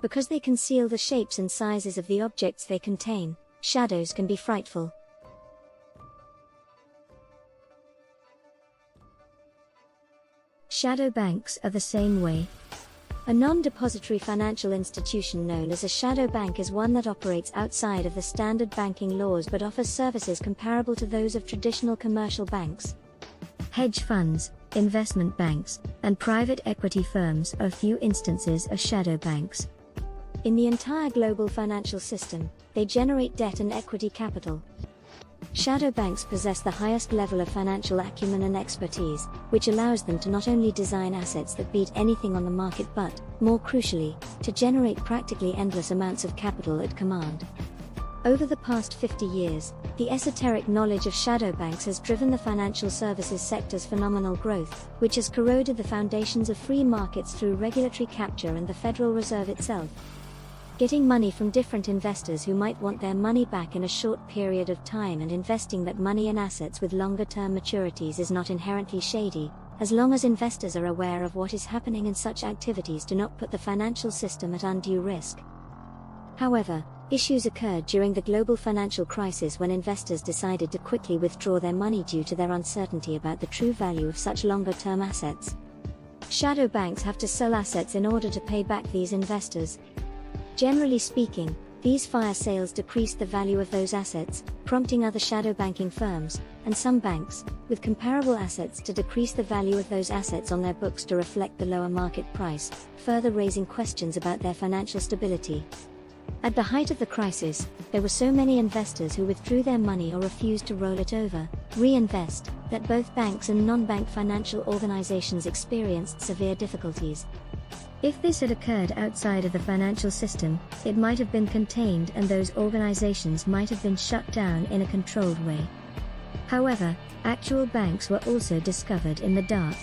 Because they conceal the shapes and sizes of the objects they contain, shadows can be frightful. Shadow banks are the same way. A non-depository financial institution known as a shadow bank is one that operates outside of the standard banking laws but offers services comparable to those of traditional commercial banks. Hedge funds, investment banks, and private equity firms are few instances of shadow banks. In the entire global financial system, they generate debt and equity capital. Shadow banks possess the highest level of financial acumen and expertise, which allows them to not only design assets that beat anything on the market but, more crucially, to generate practically endless amounts of capital at command. Over the past 50 years, the esoteric knowledge of shadow banks has driven the financial services sector's phenomenal growth, which has corroded the foundations of free markets through regulatory capture and the Federal Reserve itself. Getting money from different investors who might want their money back in a short period of time and investing that money in assets with longer-term maturities is not inherently shady, as long as investors are aware of what is happening and such activities do not put the financial system at undue risk. However, issues occurred during the global financial crisis when investors decided to quickly withdraw their money due to their uncertainty about the true value of such longer-term assets. Shadow banks have to sell assets in order to pay back these investors. Generally speaking, these fire sales decrease the value of those assets, prompting other shadow banking firms, and some banks, with comparable assets to decrease the value of those assets on their books to reflect the lower market price, further raising questions about their financial stability. At the height of the crisis, there were so many investors who withdrew their money or refused to roll it over, reinvest, that both banks and non-bank financial organizations experienced severe difficulties. If this had occurred outside of the financial system, it might have been contained and those organizations might have been shut down in a controlled way. However, actual banks were also discovered in the dark.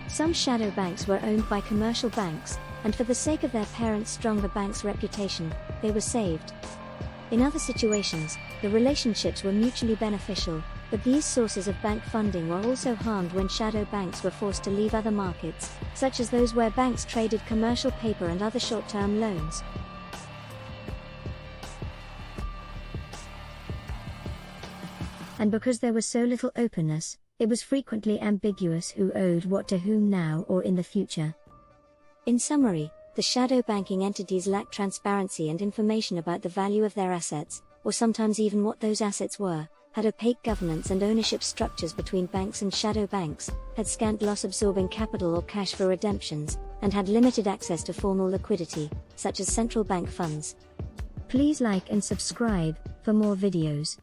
Some shadow banks were owned by commercial banks, and for the sake of their parent stronger bank's reputation, they were saved. In other situations, the relationships were mutually beneficial, but these sources of bank funding were also harmed when shadow banks were forced to leave other markets, such as those where banks traded commercial paper and other short-term loans. And because there was so little openness, it was frequently ambiguous who owed what to whom now or in the future. In summary, the shadow banking entities lacked transparency and information about the value of their assets, or sometimes even what those assets were, had opaque governance and ownership structures between banks and shadow banks, had scant loss-absorbing capital or cash for redemptions, and had limited access to formal liquidity, such as central bank funds. Please like and subscribe for more videos.